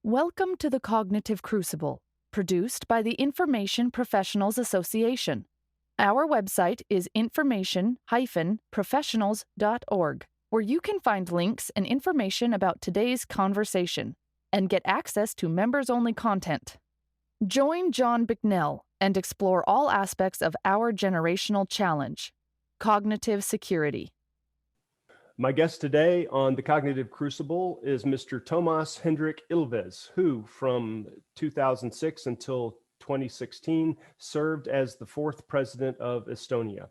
Welcome to the Cognitive Crucible, produced by the Information Professionals Association. Our website is information-professionals.org, where you can find links and information about today's conversation and get access to members-only content. Join John Bicknell and explore all aspects of our generational challenge, cognitive security. My guest today on the Cognitive Crucible is Mr. Toomas Hendrik Ilves, who from 2006 until 2016 served as the fourth President of Estonia.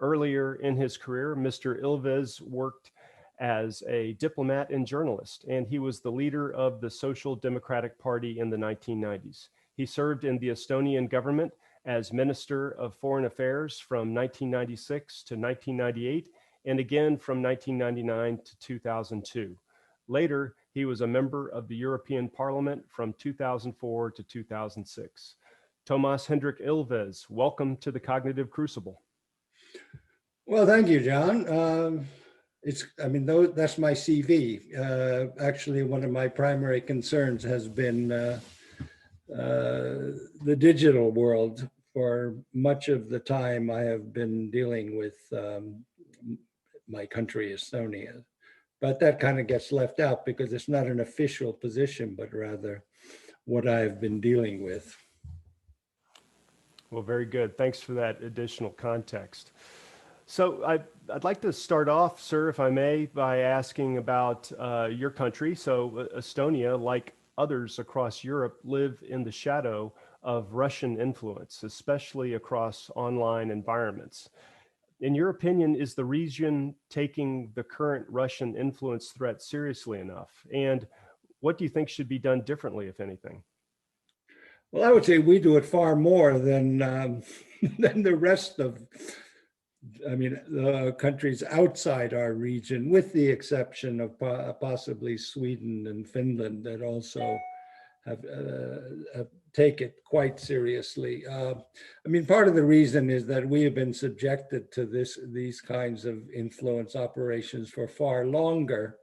Earlier in his career, Mr. Ilves worked as a diplomat and journalist, and he was the leader of the Social Democratic Party in the 1990s. He served in the Estonian government as Minister of Foreign Affairs from 1996 to 1998, and again from 1999 to 2002. Later, he was a member of the European Parliament from 2004 to 2006. Toomas Hendrik Ilves, welcome to the Cognitive Crucible. Well, thank you, John. That's my CV. Actually, one of my primary concerns has been the digital world. For much of the time, I have been dealing with my country, Estonia. But that kind of gets left out because it's not an official position, but rather what I've been dealing with. Well, very good. Thanks for that additional context. So I'd like to start off, sir, if I may, by asking about your country. So Estonia, like others across Europe, live in the shadow of Russian influence, especially across online environments. In your opinion, is the region taking the current Russian influence threat seriously enough? And what do you think should be done differently, if anything? Well, I would say we do it far more than the rest of, the countries outside our region, with the exception of possibly Sweden and Finland that also have take it quite seriously. Part of the reason is that we have been subjected to these kinds of influence operations for far longer.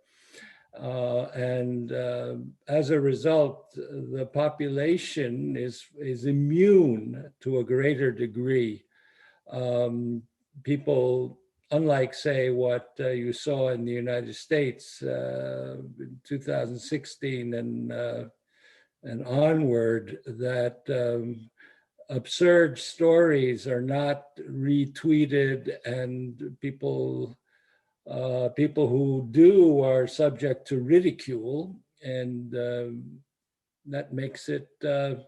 As a result, the population is immune to a greater degree. People, unlike, say, what you saw in the United States in 2016 and onward, that absurd stories are not retweeted, and people who do are subject to ridicule, and that makes it, so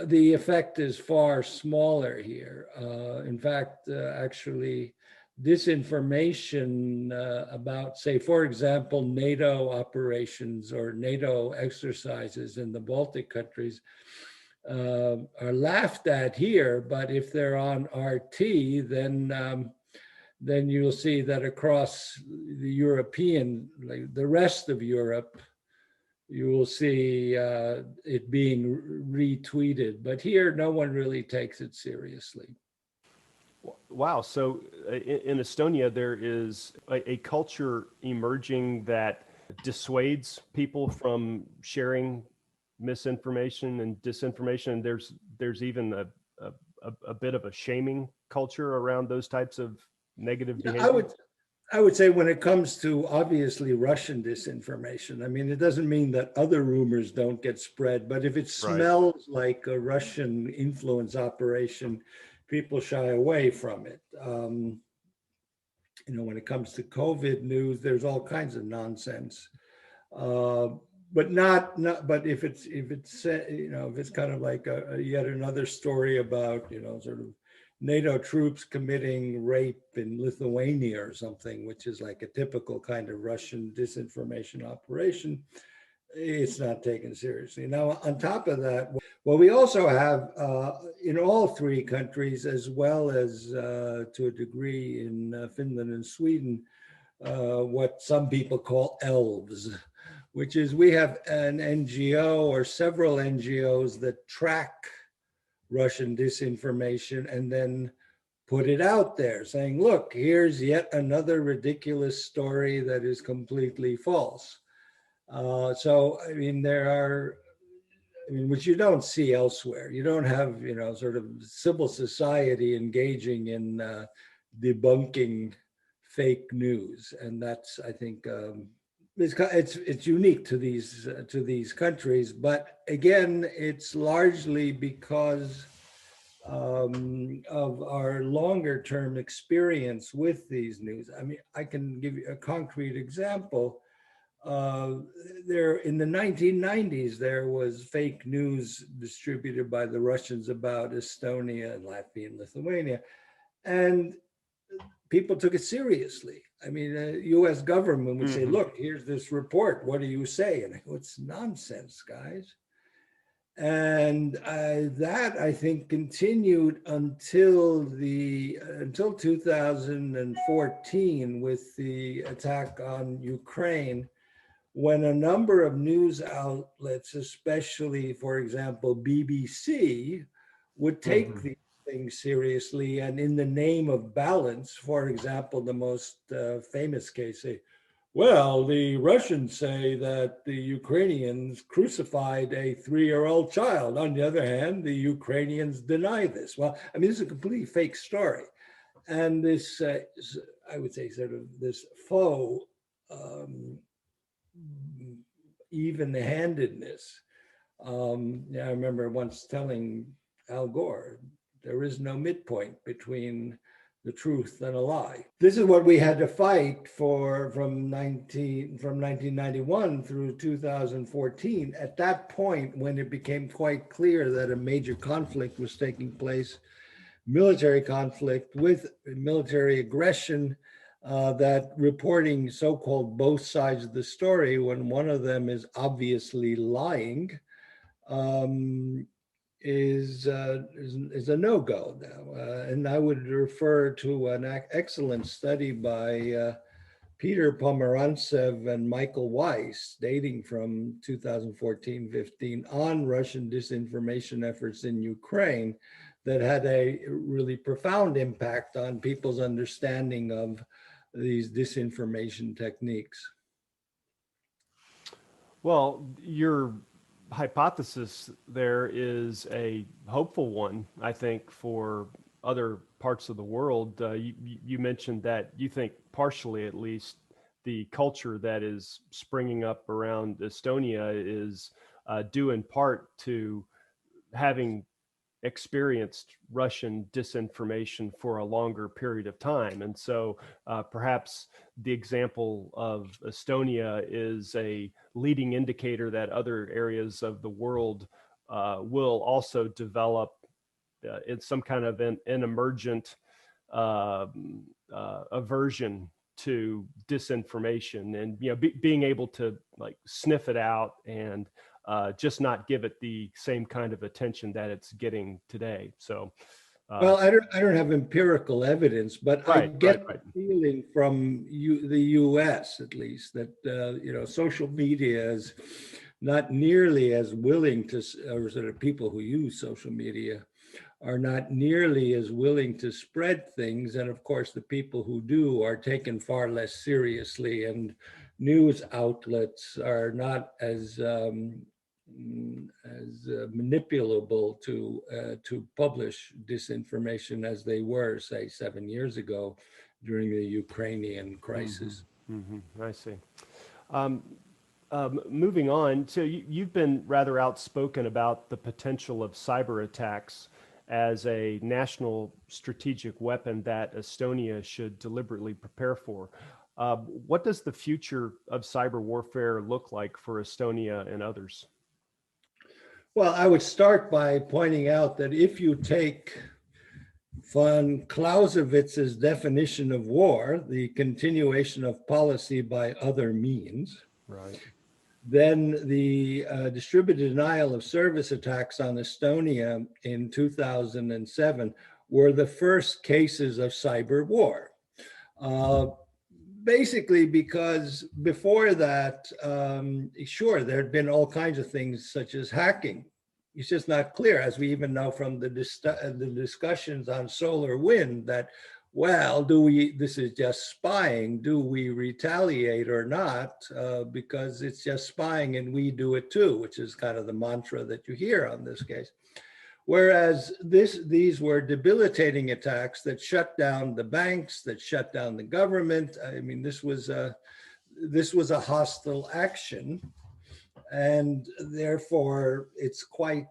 the effect is far smaller here. In fact, actually, disinformation about, say, for example, NATO operations or NATO exercises in the Baltic countries are laughed at here, but if they're on RT, then you'll see that across the European, like the rest of Europe, you will see it being retweeted. But here, no one really takes it seriously. Wow. So in Estonia, there is a culture emerging that dissuades people from sharing misinformation and disinformation. There's even a bit of a shaming culture around those types of negative behavior. I would say when it comes to obviously Russian disinformation, it doesn't mean that other rumors don't get spread, but if it smells like a Russian influence operation, people shy away from it. When it comes to COVID news, there's all kinds of nonsense, but but if it's kind of like yet another story about sort of NATO troops committing rape in Lithuania or something, which is like a typical kind of Russian disinformation operation, it's not taken seriously. Now, on top of that, well, we also have in all three countries, as well as to a degree in Finland and Sweden, what some people call elves, which is we have an NGO or several NGOs that track Russian disinformation and then put it out there saying, look, here's yet another ridiculous story that is completely false. So, I mean, which you don't see elsewhere. You don't have, sort of civil society engaging in debunking fake news, and that's, I think, it's unique to these countries. But again, it's largely because of our longer term experience with these news. I mean, I can give you a concrete example. There in the 1990s, there was fake news distributed by the Russians about Estonia and Latvia and Lithuania, and people took it seriously. I mean, the U.S. government would say, "Look, here's this report. What do you say?" And I go, "It's nonsense, guys." And that, I think, continued until 2014 with the attack on Ukraine, when a number of news outlets, especially, for example, BBC, would take these things seriously, and in the name of balance, for example, the most famous case, say, well, the Russians say that the Ukrainians crucified a 3-year-old child. On the other hand, the Ukrainians deny this. Well, I mean, this is a completely fake story. And this, I would say, sort of this faux even-handedness. I remember once telling Al Gore, there is no midpoint between the truth and a lie. This is what we had to fight for from 1991 through 2014. At that point, when it became quite clear that a major conflict was taking place, military conflict with military aggression, that reporting so-called both sides of the story when one of them is obviously lying, is a no-go now. And I would refer to an excellent study by Peter Pomerantsev and Michael Weiss, dating from 2014-15, on Russian disinformation efforts in Ukraine, that had a really profound impact on people's understanding of these disinformation techniques. Well, your hypothesis there is a hopeful one, I think, for other parts of the world. You mentioned that you think partially, at least, the culture that is springing up around Estonia is due in part to having experienced Russian disinformation for a longer period of time. And so perhaps the example of Estonia is a leading indicator that other areas of the world will also develop in some kind of an emergent aversion to disinformation, and being able to like sniff it out and just not give it the same kind of attention that it's getting today. So, well, I don't have empirical evidence, but I get the feeling from the U.S. at least that social media is not nearly as willing to, or sort of people who use social media are not nearly as willing to spread things, and of course, the people who do are taken far less seriously, and news outlets are not as manipulable to publish disinformation as they were, say, 7 years ago during the Ukrainian crisis. I see. Moving on, so you've been rather outspoken about the potential of cyber attacks as a national strategic weapon that Estonia should deliberately prepare for. What does the future of cyber warfare look like for Estonia and others? Well, I would start by pointing out that if you take von Clausewitz's definition of war, the continuation of policy by other means, right, then the distributed denial of service attacks on Estonia in 2007 were the first cases of cyber war. Basically, because before that, sure, there had been all kinds of things such as hacking. It's just not clear, as we even know from the discussions on solar wind, that well, this is just spying, do we retaliate or not? Because it's just spying and we do it too, which is kind of the mantra that you hear on this case. Whereas these were debilitating attacks that shut down the banks, that shut down the government. I mean, this was a hostile action, and therefore it's quite.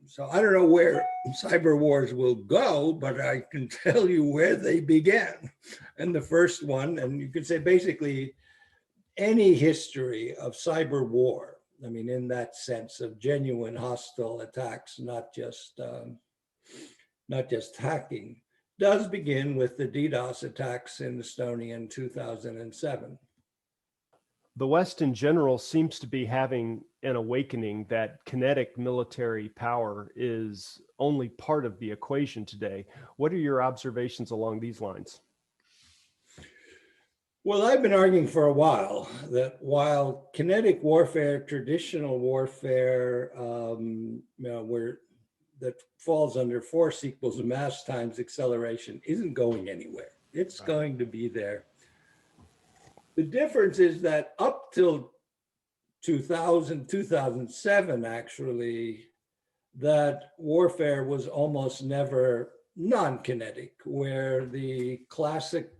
So I don't know where cyber wars will go, but I can tell you where they began. And the first one, and you can say basically any history of cyber war, I mean, in that sense of genuine hostile attacks, not just hacking, does begin with the DDoS attacks in Estonia in 2007. The West in general seems to be having an awakening that kinetic military power is only part of the equation today. What are your observations along these lines? Well, I've been arguing for a while that while kinetic warfare, traditional warfare, that falls under force equals mass times acceleration, isn't going anywhere. It's going to be there. The difference is that up till 2000, 2007, actually, that warfare was almost never non-kinetic, where the classic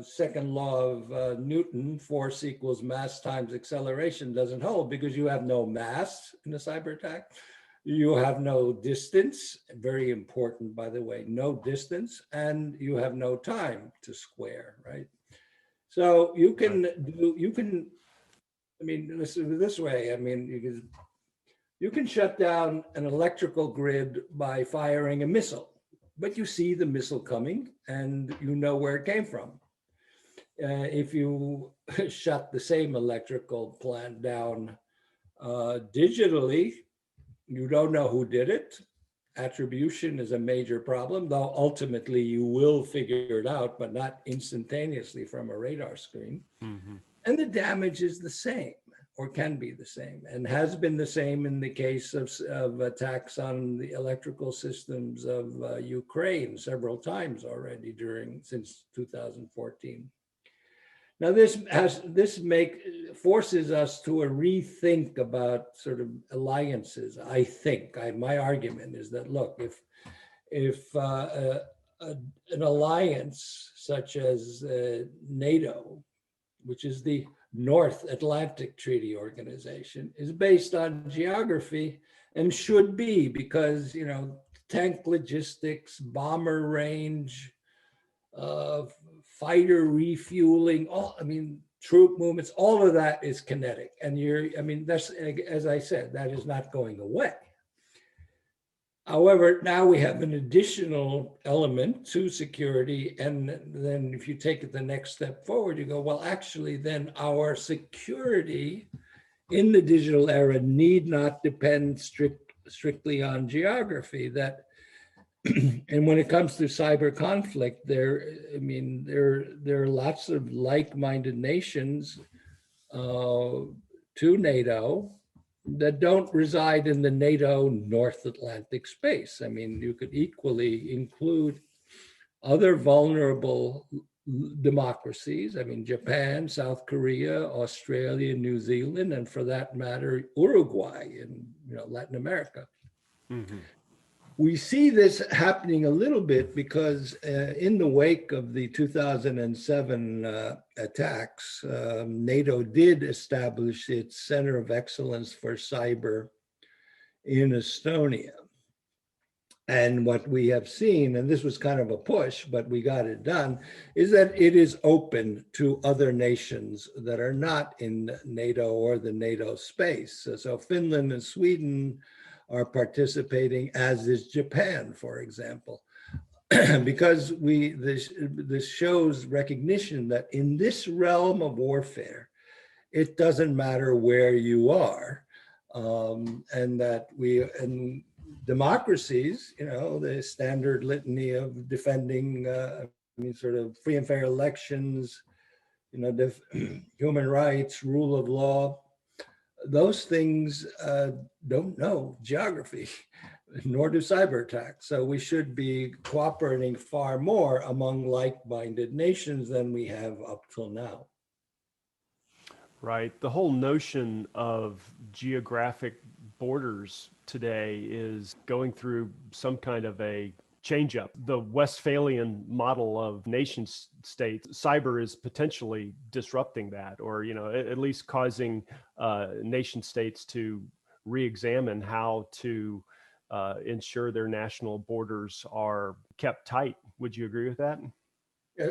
second law of Newton, force equals mass times acceleration, doesn't hold because you have no mass in a cyber attack. You have no distance, very important, by the way, no distance, and you have no time to square, right? So you can, I mean, listen this way, I mean, you can shut down an electrical grid by firing a missile, but you see the missile coming and you know where it came from. If you shut the same electrical plant down digitally, you don't know who did it. Attribution is a major problem, though ultimately you will figure it out, but not instantaneously from a radar screen. Mm-hmm. And the damage is the same, or can be the same, and has been the same in the case of attacks on the electrical systems of Ukraine several times already since 2014. Now this forces us to a rethink about sort of alliances. I think my argument is that, look, if an alliance such as NATO, which is the North Atlantic Treaty Organization, is based on geography and should be, because, you know, tank logistics, bomber range, fighter refueling, troop movements, all of that is kinetic. And that's, as I said, that is not going away. However, now we have an additional element to security. And then if you take it the next step forward, you go, well, actually, then our security in the digital era need not depend strictly on geography. And when it comes to cyber conflict, there are lots of like-minded nations to NATO that don't reside in the NATO North Atlantic space. I mean, you could equally include other vulnerable democracies. I mean, Japan, South Korea, Australia, New Zealand, and for that matter, Uruguay in Latin America. Mm-hmm. We see this happening a little bit because in the wake of the 2007 attacks, NATO did establish its Center of Excellence for Cyber in Estonia. And what we have seen, and this was kind of a push, but we got it done, is that it is open to other nations that are not in NATO or the NATO space. So Finland and Sweden are participating, as is Japan, for example, because this shows recognition that in this realm of warfare, it doesn't matter where you are, and that and democracies, the standard litany of defending, sort of free and fair elections, human rights, rule of law. Those things don't know geography. nor do cyber attacks. So we should be cooperating far more among like-minded nations than we have up till now. Right. The whole notion of geographic borders today is going through some kind of a change up. The Westphalian model of nation states, cyber is potentially disrupting that, or, at least causing nation states to re-examine how to ensure their national borders are kept tight. Would you agree with that?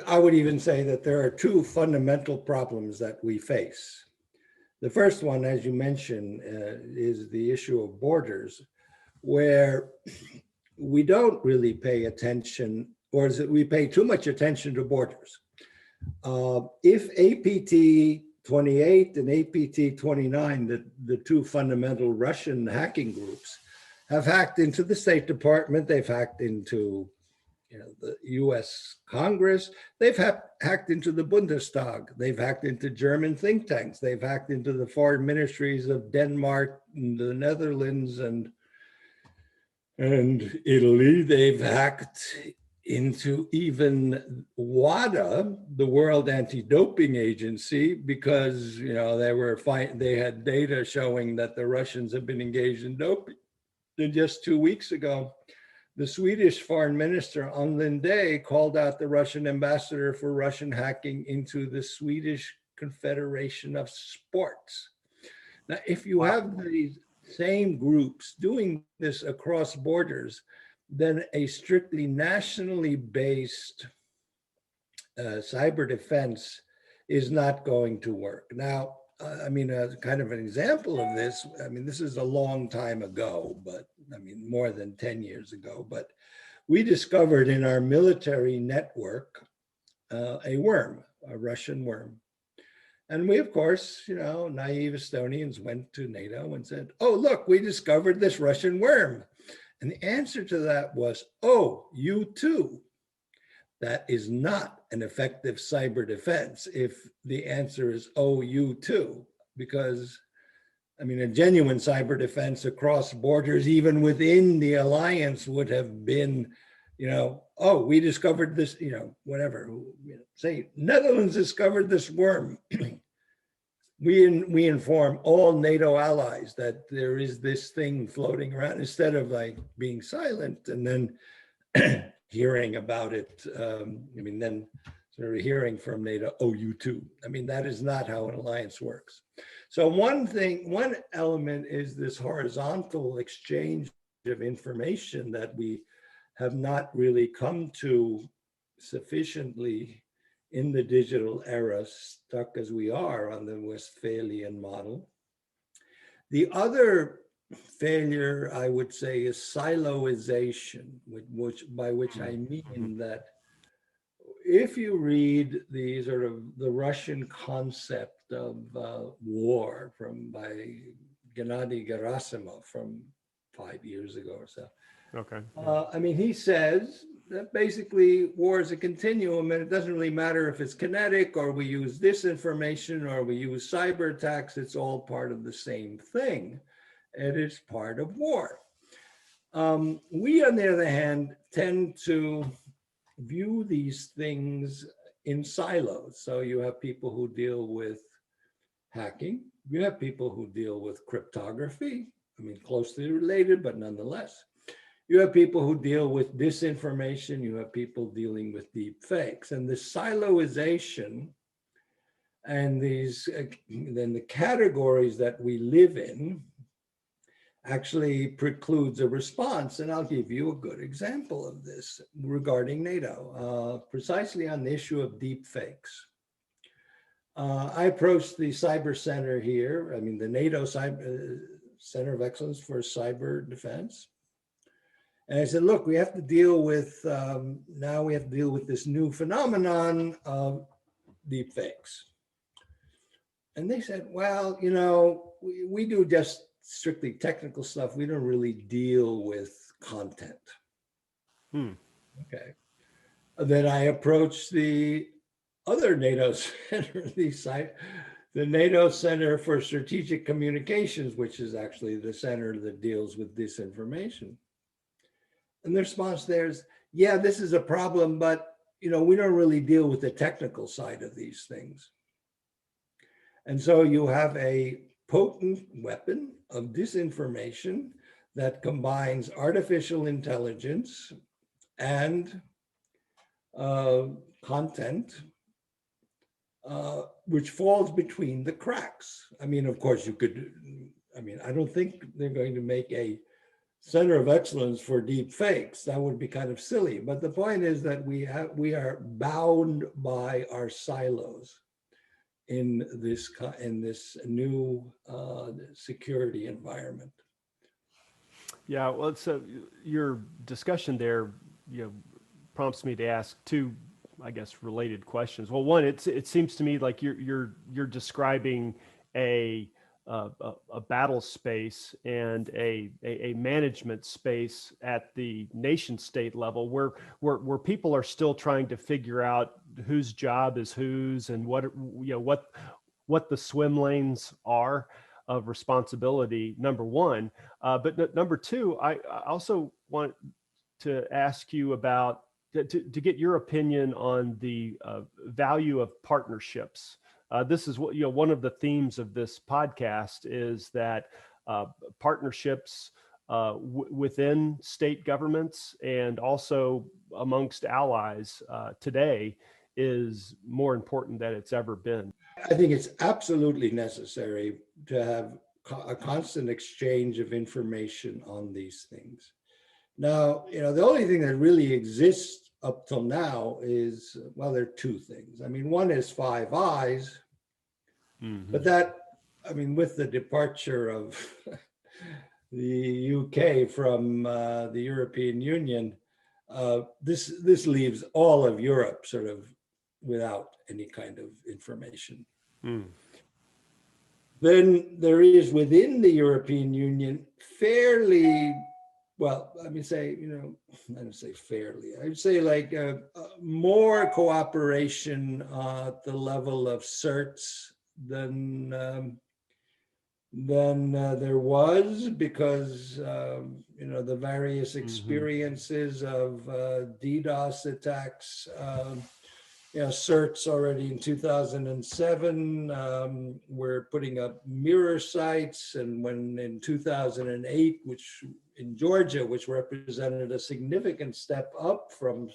I would even say that there are two fundamental problems that we face. The first one, as you mentioned, is the issue of borders, where we don't really pay attention, or is it we pay too much attention to borders. If APT 28 and APT 29, the two fundamental Russian hacking groups, have hacked into the State Department, they've hacked into the US Congress, they've hacked into the Bundestag, they've hacked into German think tanks, they've hacked into the foreign ministries of Denmark, and the Netherlands, and Italy. They've hacked into even WADA, the World Anti-Doping Agency, because they had data showing that the Russians have been engaged in doping. And just 2 weeks ago, the Swedish foreign minister, Ann Linde, called out the Russian ambassador for Russian hacking into the Swedish Confederation of Sports. Now, if you have these same groups doing this across borders, then a strictly nationally based cyber defense is not going to work. Now, kind of an example of this, this is a long time ago, but more than 10 years ago, but we discovered in our military network a worm, a Russian worm. And we, of course, naive Estonians went to NATO and said, oh, look, we discovered this Russian worm. And the answer to that was, oh, you too. That is not an effective cyber defense if the answer is, oh, you too, because a genuine cyber defense across borders, even within the alliance, would have been, oh, we discovered this, whatever, say Netherlands discovered this worm. We inform all NATO allies that there is this thing floating around, instead of like being silent and then hearing about it. Then sort of hearing from NATO, oh, you too. That is not how an alliance works. So one element is this horizontal exchange of information that we have not really come to sufficiently in the digital era, stuck as we are on the Westphalian model. The other failure, I would say, is siloization, by which I mean that if you read the sort of the Russian concept of war by Gennady Gerasimov from 5 years ago or so. Okay. He says that basically war is a continuum, and it doesn't really matter if it's kinetic or we use disinformation or we use cyber attacks, it's all part of the same thing. And it's part of war. We, on the other hand, tend to view these things in silos. So you have people who deal with hacking. You have people who deal with cryptography. Closely related, but nonetheless. You have people who deal with disinformation. You have people dealing with deep fakes. And the siloization and then the categories that we live in actually precludes a response. And I'll give you a good example of this regarding NATO, precisely on the issue of deep fakes. I approached the Cyber Center here, the NATO Center of Excellence for Cyber Defense. And I said, look, we have to deal with, now we have to deal with this new phenomenon of deep fakes. And they said, well, we do just strictly technical stuff. We don't really deal with content. Okay. Then I approached the other NATO center, the NATO Center for Strategic Communications, which is actually the center that deals with disinformation. And the response there is, yeah, this is a problem, but we don't really deal with the technical side of these things. And so you have a potent weapon of disinformation that combines artificial intelligence and content, which falls between the cracks. I mean, of course, I don't think they're going to make a center of excellence for deep fakes. That would be kind of silly. But the point is that we are bound by our silos in this new security environment. Yeah, well, so your discussion there, prompts me to ask two, I guess, related questions. Well, one, it seems to me like you're describing a battle space and a management space at the nation state level where people are still trying to figure out whose job is whose and what the swim lanes are of responsibility, number one. But number two, I also want to ask you about to get your opinion on the value of partnerships. This is what one of the themes of this podcast is that partnerships within state governments and also amongst allies today is more important than it's ever been. I think it's absolutely necessary to have a constant exchange of information on these things. Now, the only thing that really exists up till now is, well, there are two things. I mean, one is Five Eyes, but that, with the departure of the UK from the European Union, this leaves all of Europe sort of without any kind of information. Then there is within the European Union fairly, well, I would say, I don't say fairly, I would say like more cooperation at the level of certs than there was, because the various experiences of DDoS attacks. CERTs already in 2007 were putting up mirror sites, and when in 2008, which in Georgia, which represented a significant step up from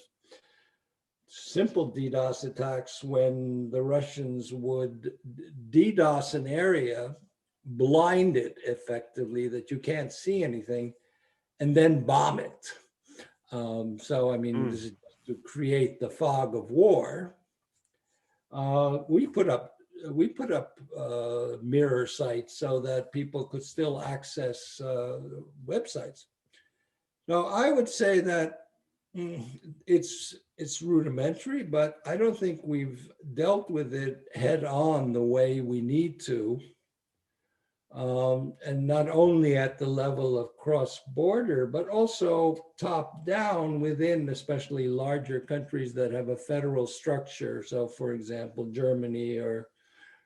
simple DDoS attacks, when the Russians would DDoS an area, blind it effectively that you can't see anything, and then bomb it. This is to create the fog of war. We put up mirror sites so that people could still access websites. Now, I would say that it's rudimentary, but I don't think we've dealt with it head on the way we need to. And not only at the level of cross-border, but also top-down within especially larger countries that have a federal structure. So, for example, Germany or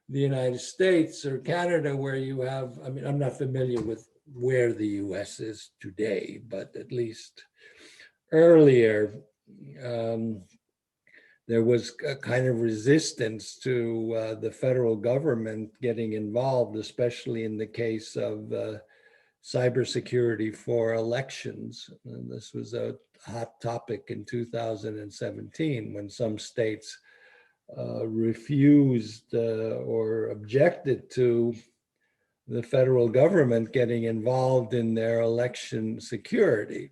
the United States or Canada, where you have, I'm not familiar with where the US is today, but at least earlier, there was a kind of resistance to the federal government getting involved, especially in the case of cybersecurity for elections. And this was a hot topic in 2017 when some states refused or objected to the federal government getting involved in their election security.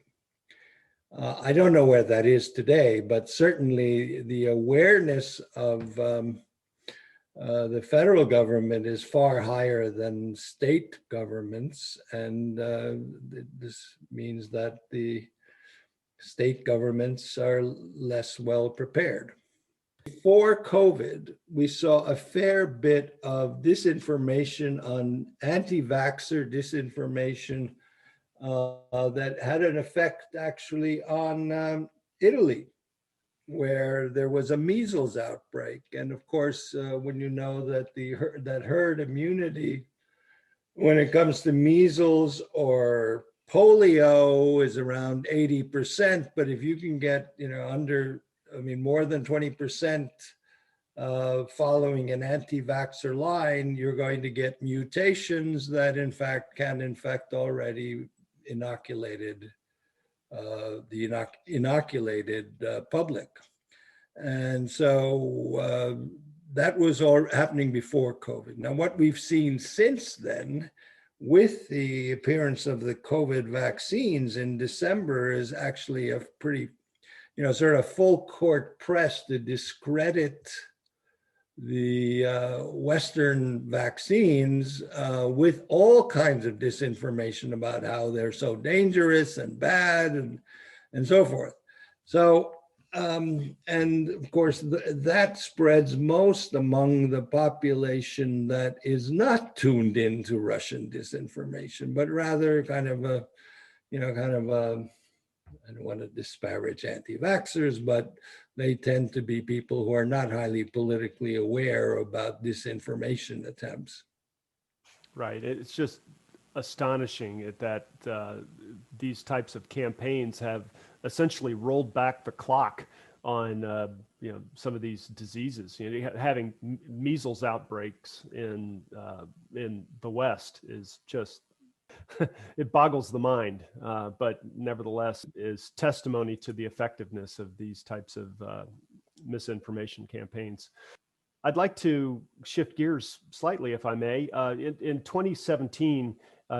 I don't know where that is today, but certainly the awareness of the federal government is far higher than state governments. And this means that the state governments are less well prepared. Before COVID, we saw a fair bit of disinformation on anti-vaxxer disinformation that had an effect actually on Italy, where there was a measles outbreak. And of course, when you know that that herd immunity, when it comes to measles or polio is around 80%, but if you can get, more than 20% following an anti-vaxxer line, you're going to get mutations that in fact can infect already inoculated, the inoculated public. And so that was all happening before COVID. Now, what we've seen since then, with the appearance of the COVID vaccines in December, is actually a pretty, sort of full court press to discredit the Western vaccines with all kinds of disinformation about how they're so dangerous and bad and so forth. So, and of course, that spreads most among the population that is not tuned into Russian disinformation, but rather kind of a, I don't want to disparage anti-vaxxers, but they tend to be people who are not highly politically aware about disinformation attempts. Right. It's just astonishing that these types of campaigns have essentially rolled back the clock on some of these diseases. Having measles outbreaks in the West is just it boggles the mind, but nevertheless is testimony to the effectiveness of these types of misinformation campaigns. I'd like to shift gears slightly, if I may. In 2017,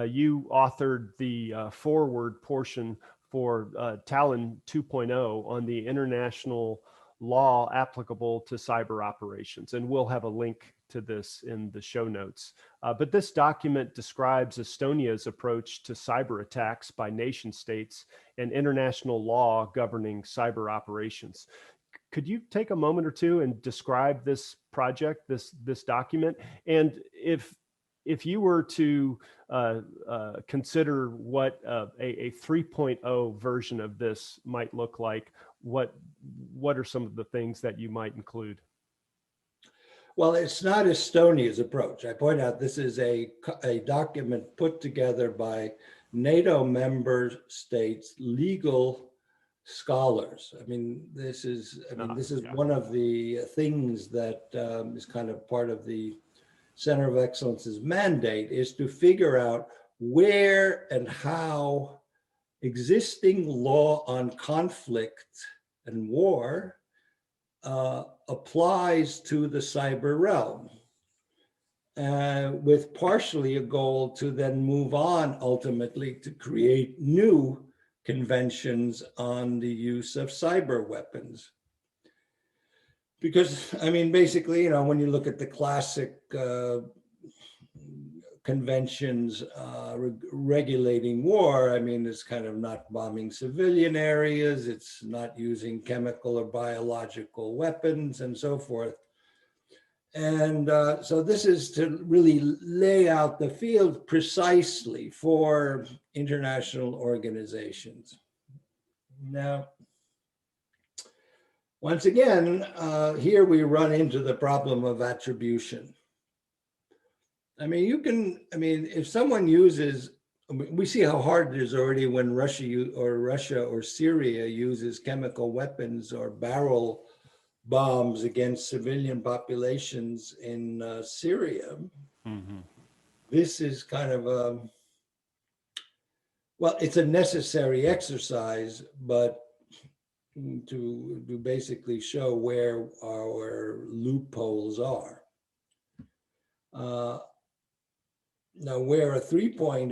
you authored the forward portion for Tallinn 2.0 on the international law applicable to cyber operations, and we'll have a link to this in the show notes. But this document describes Estonia's approach to cyber attacks by nation states and international law governing cyber operations. Could you take a moment or two and describe this project, this document, and if you were to consider what a 3.0 version of this might look like, what are some of the things that you might include? Well, it's not Estonia's approach. I point out this is a document put together by NATO member states' legal scholars. I mean, this is one of the things that is kind of part of the Center of Excellence's mandate, is to figure out where and how existing law on conflict and war applies to the cyber realm, with partially a goal to then move on ultimately to create new conventions on the use of cyber weapons. Because, I mean, basically, when you look at the classic conventions regulating war, I mean, it's kind of not bombing civilian areas, it's not using chemical or biological weapons and so forth. And so this is to really lay out the field precisely for international organizations. Now, once again, here we run into the problem of attribution. I mean, if someone uses, we see how hard it is already when Russia or Syria uses chemical weapons or barrel bombs against civilian populations in Syria. Mm-hmm. This is kind of it's a necessary exercise, but to basically show where our loopholes are. Now, where a 3.0,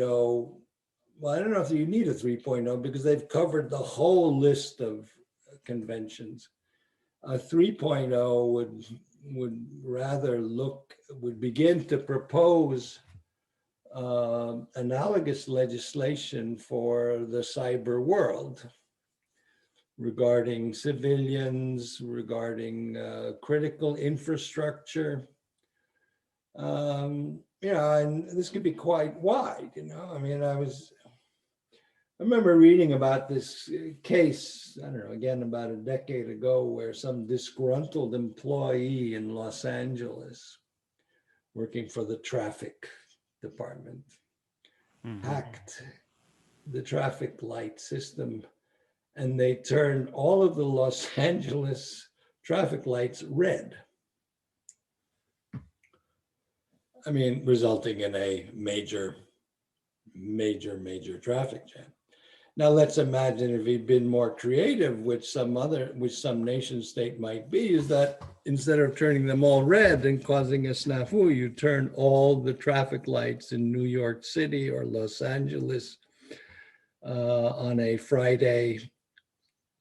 well, I don't know if you need a 3.0 because they've covered the whole list of conventions. A 3.0 would begin to propose analogous legislation for the cyber world regarding civilians, regarding critical infrastructure. And this could be quite wide, I mean, I remember reading about this case, I don't know, again, about a decade ago, where some disgruntled employee in Los Angeles working for the traffic department hacked the traffic light system, and they turned all of the Los Angeles traffic lights red. I mean, resulting in a major traffic jam. Now let's imagine if he'd been more creative, which some nation state might be, is that instead of turning them all red and causing a snafu, you turn all the traffic lights in New York City or Los Angeles on a Friday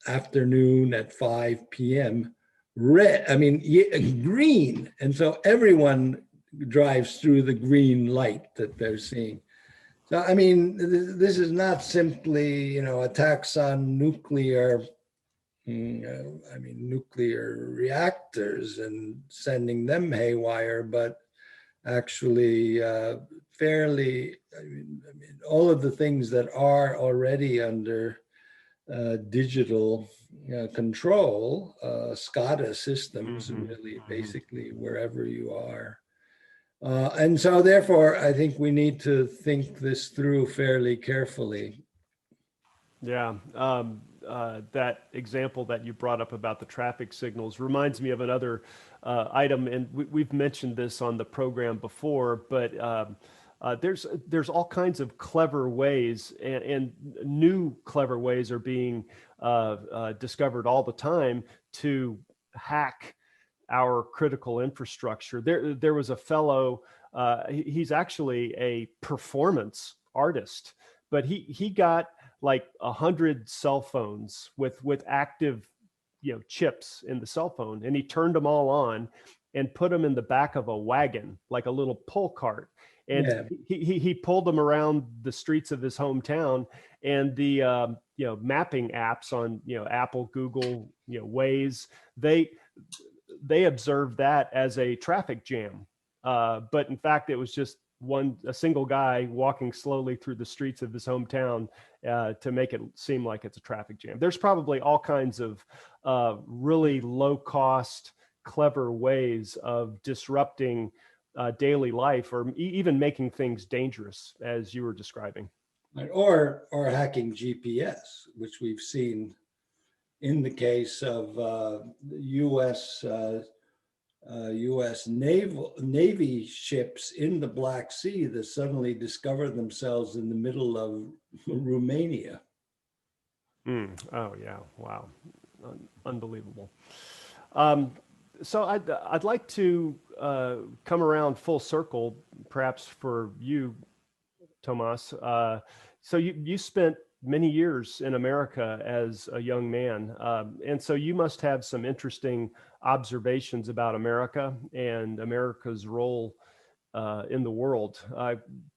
afternoon at 5 p.m. red, green. And so everyone drives through the green light that they're seeing. So, I mean, this is not simply, attacks on nuclear reactors and sending them haywire, but actually fairly, all of the things that are already under digital control, SCADA systems, really, basically wherever you are. And so therefore, I think we need to think this through fairly carefully. Yeah. That example that you brought up about the traffic signals reminds me of another item, and we've mentioned this on the program before, but there's all kinds of clever ways, and new clever ways are being discovered all the time to hack our critical infrastructure. There was a fellow, he's actually a performance artist, but he got like 100 cell phones with active, chips in the cell phone, and he turned them all on and put them in the back of a wagon, like a little pull cart. And he pulled them around the streets of his hometown, and the mapping apps on Apple, Google, Waze, they observed that as a traffic jam. But in fact, it was just a single guy walking slowly through the streets of his hometown to make it seem like it's a traffic jam. There's probably all kinds of really low cost, clever ways of disrupting daily life, or even making things dangerous, as you were describing. Or hacking GPS, which we've seen in the case of U.S. Navy ships in the Black Sea that suddenly discovered themselves in the middle of Romania. Oh yeah, wow, unbelievable. So I'd like to come around full circle, perhaps for you, Toomas. So you spent many years in America as a young man. And so you must have some interesting observations about America and America's role in the world.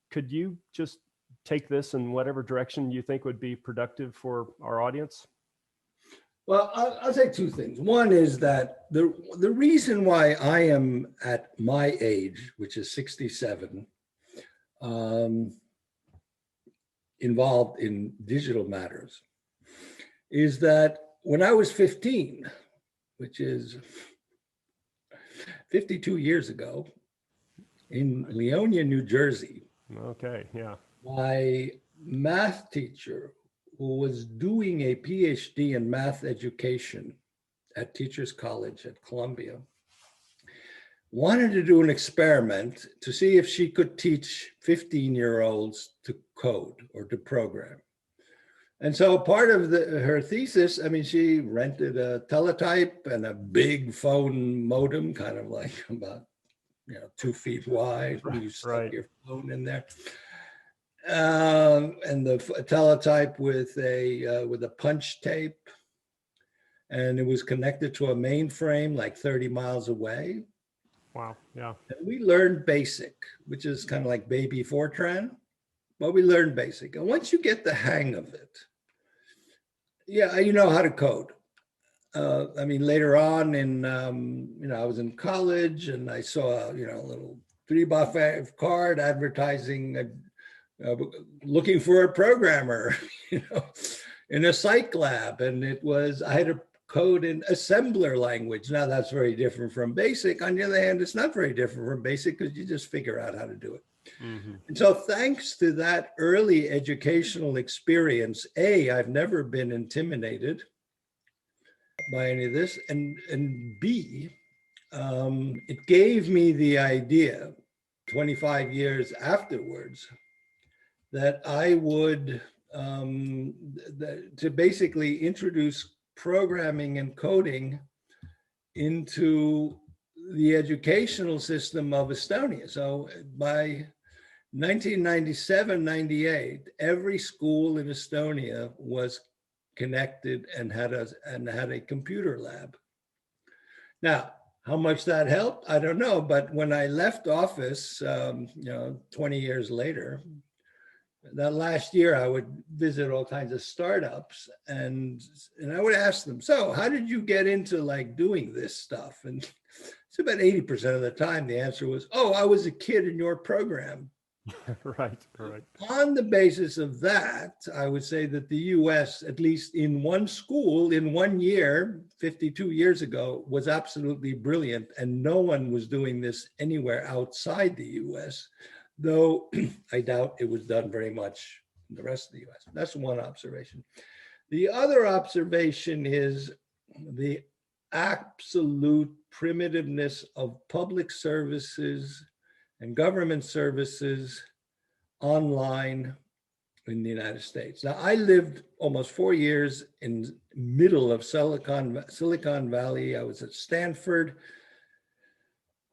Could you just take this in whatever direction you think would be productive for our audience? Well, I'll say two things. One is that the reason why I am at my age, which is 67, involved in digital matters, is that when I was 15, which is 52 years ago, in Leonia, New Jersey. Okay, yeah. My math teacher, who was doing a PhD in math education at Teachers College at Columbia, wanted to do an experiment to see if she could teach 15-year-olds to code or to program. And so part of her thesis, she rented a teletype and a big phone modem, kind of like about 2 feet wide. You stuck your phone in there. And the teletype with a punch tape. And it was connected to a mainframe like 30 miles away. Wow, yeah. And we learned BASIC, which is kind of like baby Fortran, but we learned BASIC. And once you get the hang of it, you know how to code. Later on I was in college and I saw, a little 3x5 card advertising, looking for a programmer, in a psych lab. And I had to code in assembler language. Now that's very different from BASIC. On the other hand, it's not very different from BASIC because you just figure out how to do it. And so thanks to that early educational experience, I've never been intimidated by any of this, and B, it gave me the idea 25 years afterwards that I would to basically introduce programming and coding into the educational system of Estonia. So by 1997, 98, every school in Estonia was connected and had a computer lab. Now, how much that helped, I don't know. But when I left office, 20 years later, that last year, I would visit all kinds of startups, and I would ask them, so how did you get into like doing this stuff? And it's about 80% of the time, the answer was, oh, I was a kid in your program. Right. On the basis of that, I would say that the US, at least in one school, in 1 year, 52 years ago, was absolutely brilliant. And no one was doing this anywhere outside the US, though I doubt it was done very much in the rest of the US. That's one observation. The other observation is the absolute primitiveness of public services and government services online in the United States. Now, I lived almost 4 years in the middle of Silicon Valley. I was at Stanford.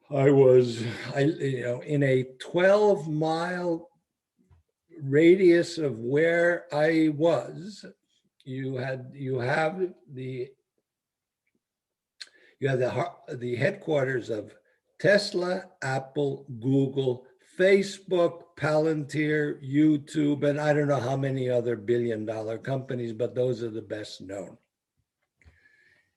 I was in a 12-mile radius of where I was. You have the headquarters of Tesla, Apple, Google, Facebook, Palantir, YouTube, and I don't know how many other billion-dollar companies, but those are the best known.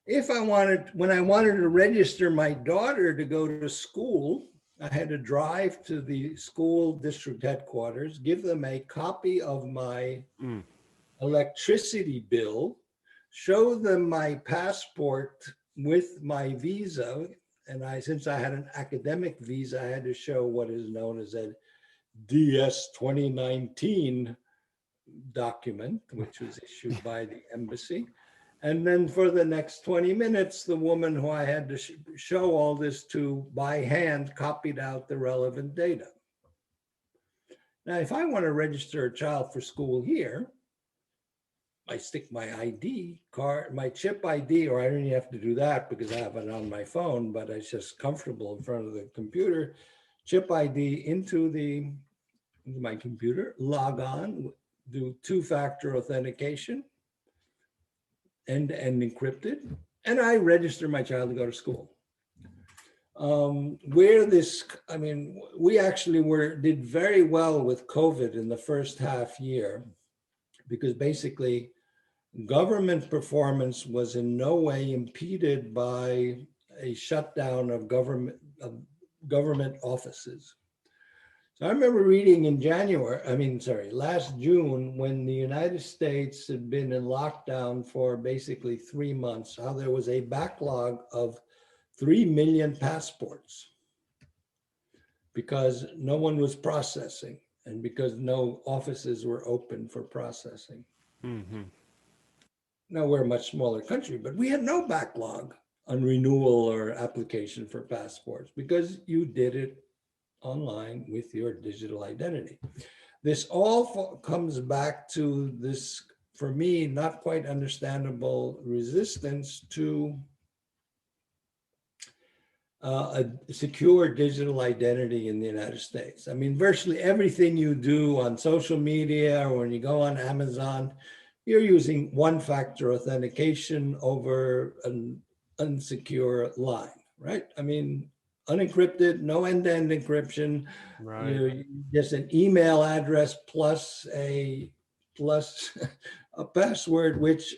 When I wanted to register my daughter to go to school, I had to drive to the school district headquarters, give them a copy of my electricity bill, show them my passport with my visa. And since I had an academic visa, I had to show what is known as a DS 2019 document, which was issued by the embassy. And then for the next 20 minutes, the woman who I had to show all this to by hand copied out the relevant data. Now, if I want to register a child for school here, I stick my ID card, my chip ID, or I don't even have to do that because I have it on my phone, but it's just comfortable in front of the computer. Chip ID into my computer, log on, do two-factor authentication, and encrypted, and I register my child to go to school. We actually did very well with COVID in the first half year, because basically government performance was in no way impeded by a shutdown of government offices. So I remember reading last June, when the United States had been in lockdown for basically 3 months, how there was a backlog of 3 million passports because no one was processing and because no offices were open for processing. Mm-hmm. Now, we're a much smaller country, but we had no backlog on renewal or application for passports because you did it online with your digital identity. This all comes back to this, for me, not quite understandable resistance to a secure digital identity in the United States. I mean, virtually everything you do on social media or when you go on Amazon, you're using one-factor authentication over an unsecure line, right? I mean, unencrypted, no end-to-end encryption. Right. Just an email address plus a password, which,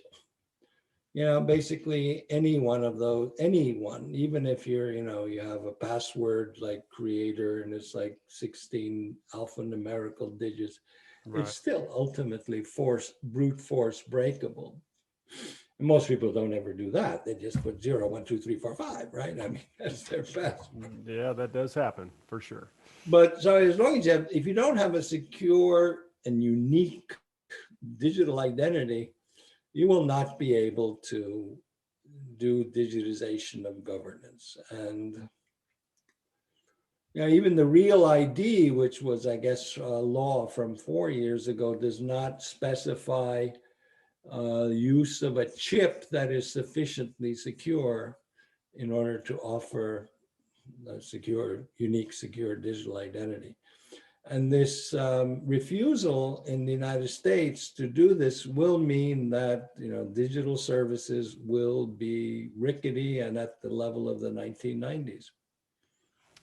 basically any one of those, even if you have a password like creator and it's like 16 alphanumerical digits, Right. It's still ultimately brute force breakable. And most people don't ever do that. They just put 0, 1, 2, 3, 4, 5, right? I mean, that's their password. Yeah, that does happen for sure. But so as long as if you don't have a secure and unique digital identity, you will not be able to do digitization of governance. And even the Real ID, which was, I guess, a law from 4 years ago, does not specify use of a chip that is sufficiently secure in order to offer a unique, secure digital identity. And this refusal in the United States to do this will mean that digital services will be rickety and at the level of the 1990s.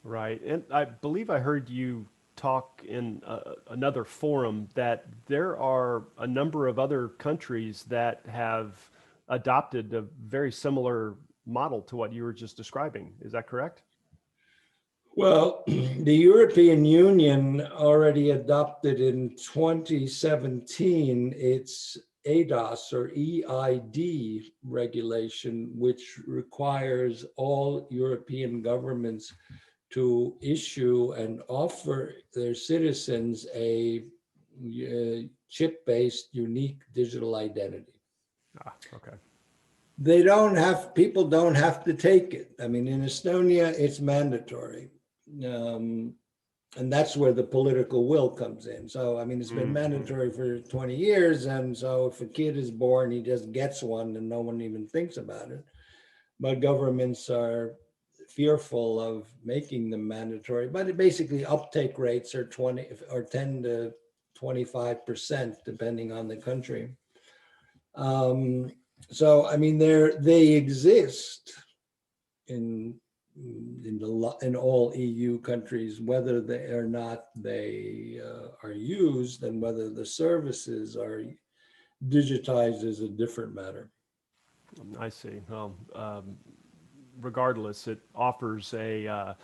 Right. And I believe I heard you talk in another forum that there are a number of other countries that have adopted a very similar model to what you were just describing. Is that correct? Well, the European Union already adopted in 2017 its EIDAS or EID regulation, which requires all European governments to issue and offer their citizens a chip-based unique digital identity. Okay. People don't have to take it. I mean, in Estonia, it's mandatory. And that's where the political will comes in. So, I mean, it's been mandatory for 20 years. And so if a kid is born, he just gets one and no one even thinks about it. But governments are fearful of making them mandatory. But basically uptake rates are 10 to 25%, depending on the country. So, I mean, they exist in all EU countries. Whether they or not they are used and whether the services are digitized is a different matter. I see. Well, regardless, it offers a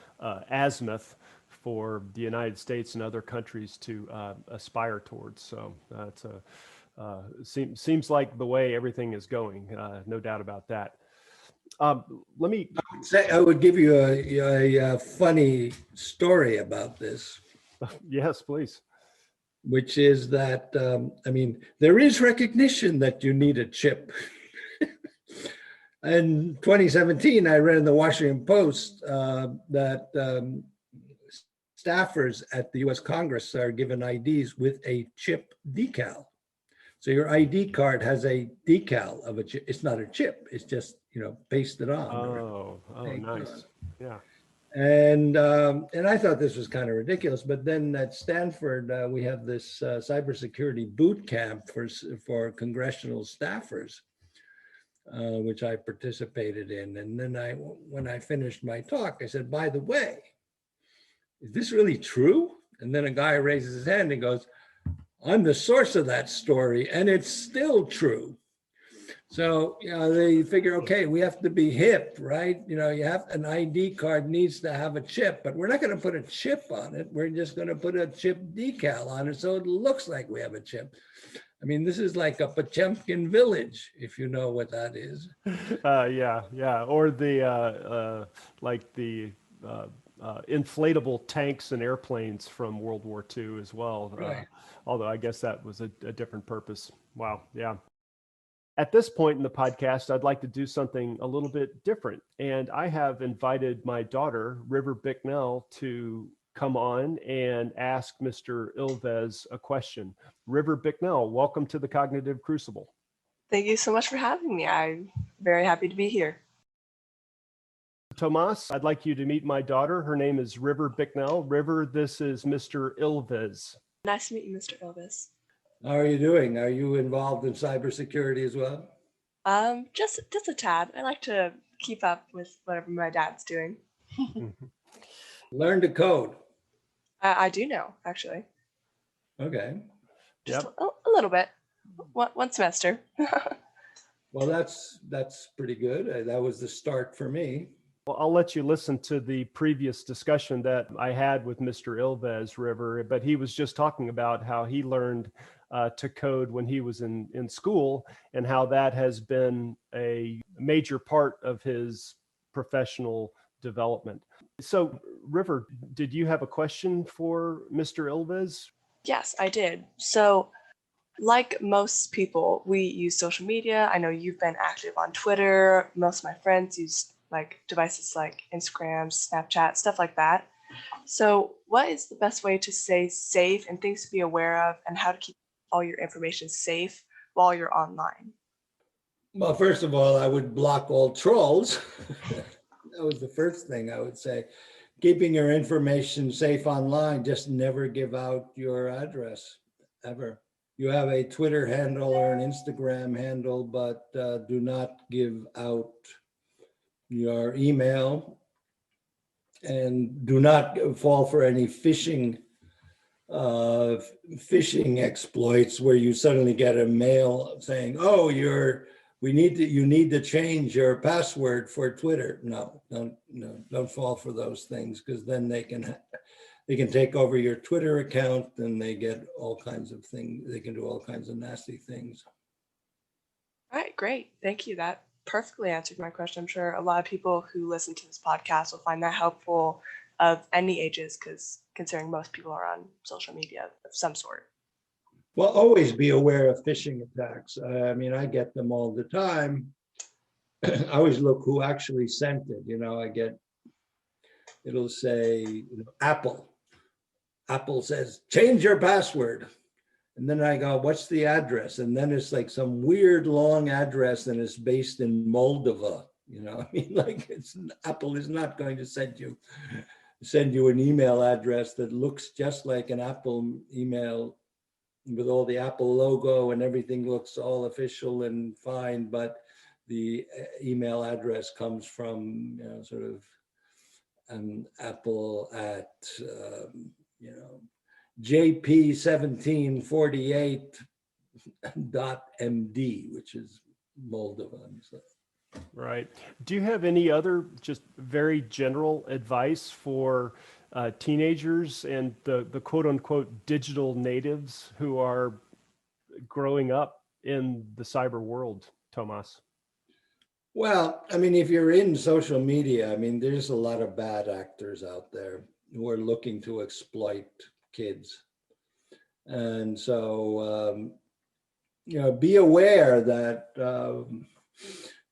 azimuth for the United States and other countries to aspire towards. So that's seems like the way everything is going. No doubt about that. Let me say, I would give you a funny story about this. Yes, please. Which is that, I mean, there is recognition that you need a chip. In 2017, I read in the Washington Post that staffers at the US Congress are given IDs with a chip decal. So your ID card has a decal of a chip. It's not a chip. It's just, pasted on. Oh, nice. Yeah. And I thought this was kind of ridiculous. But then at Stanford, we have this cybersecurity boot camp for congressional staffers, which I participated in. And then when I finished my talk, I said, by the way, is this really true? And then a guy raises his hand and goes, I'm the source of that story, and it's still true. So, they figure, okay, we have to be hip, right? You have an ID card needs to have a chip, but we're not going to put a chip on it. We're just going to put a chip decal on it so it looks like we have a chip. I mean, this is like a Potemkin village, if you know what that is. Yeah. Or the inflatable tanks and airplanes from World War II as well. Right. Although I guess that was a different purpose. Wow. Yeah. At this point in the podcast, I'd like to do something a little bit different. And I have invited my daughter, River Bicknell, to come on and ask Mr. Ilves a question. River Bicknell, welcome to the Cognitive Crucible. Thank you so much for having me. I'm very happy to be here. Toomas, I'd like you to meet my daughter. Her name is River Bicknell. River, this is Mr. Ilves. Nice to meet you, Mr. Ilves. How are you doing? Are you involved in cybersecurity as well? Just a tad. I like to keep up with whatever my dad's doing. Learn to code. I do know, actually. Okay. Just a little bit. One semester. Well, that's pretty good. That was the start for me. Well, I'll let you listen to the previous discussion that I had with Mr. Ilves, River, but he was just talking about how he learned to code when he was in school and how that has been a major part of his professional development. So, River, did you have a question for Mr. Ilves? Yes, I did. So, like most people, we use social media. I know you've been active on Twitter. Most of my friends use like devices like Instagram, Snapchat, stuff like that. So, what is the best way to stay safe and things to be aware of, and how to keep all your information safe while you're online? Well, first of all, I would block all trolls. That was the first thing I would say. Keeping your information safe online, just never give out your address, ever. You have a Twitter handle or an Instagram handle, but do not give out your email, and do not fall for any phishing exploits where you suddenly get a mail saying, "Oh, you need to change your password for Twitter." No, don't fall for those things, because then they can take over your Twitter account, and they get all kinds of things. They can do all kinds of nasty things. All right, great. Thank you. That perfectly answered my question. I'm sure a lot of people who listen to this podcast will find that helpful of any ages, because considering most people are on social media of some sort. Well, always be aware of phishing attacks. I mean, I get them all the time. I always look who actually sent it. It'll say, Apple. Apple says, change your password. And then I go, what's the address? And then it's like some weird long address, and it's based in Moldova. Apple is not going to send you an email address that looks just like an Apple email with all the Apple logo and everything looks all official and fine, but the email address comes from sort of an Apple at jp1748.md, which is Moldovan. So. Right. Do you have any other just very general advice for teenagers and the quote unquote digital natives who are growing up in the cyber world, Toomas? Well, I mean, if you're in social media, I mean, there's a lot of bad actors out there who are looking to exploit kids. And so, be aware that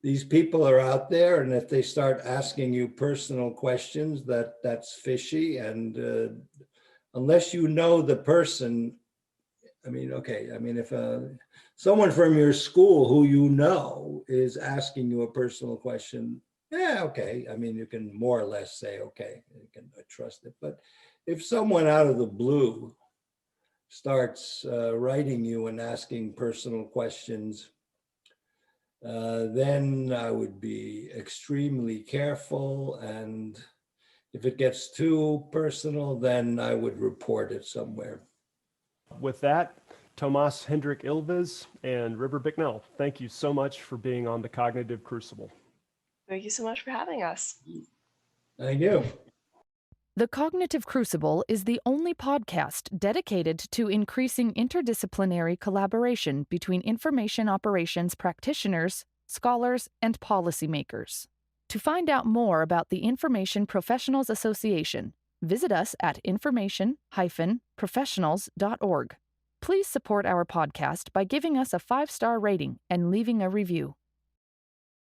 these people are out there, and if they start asking you personal questions, that's fishy. And unless you know the person, if someone from your school who you know is asking you a personal question, yeah, okay. I mean, you can more or less say, okay, you can trust it. But if someone out of the blue starts writing you and asking personal questions, then I would be extremely careful. And if it gets too personal, then I would report it somewhere. With that, Toomas Hendrik Ilves and River Bicknell, thank you so much for being on the Cognitive Crucible. Thank you so much for having us. Thank you. The Cognitive Crucible is the only podcast dedicated to increasing interdisciplinary collaboration between information operations practitioners, scholars, and policymakers. To find out more about the Information Professionals Association, visit us at information-professionals.org. Please support our podcast by giving us a 5-star rating and leaving a review.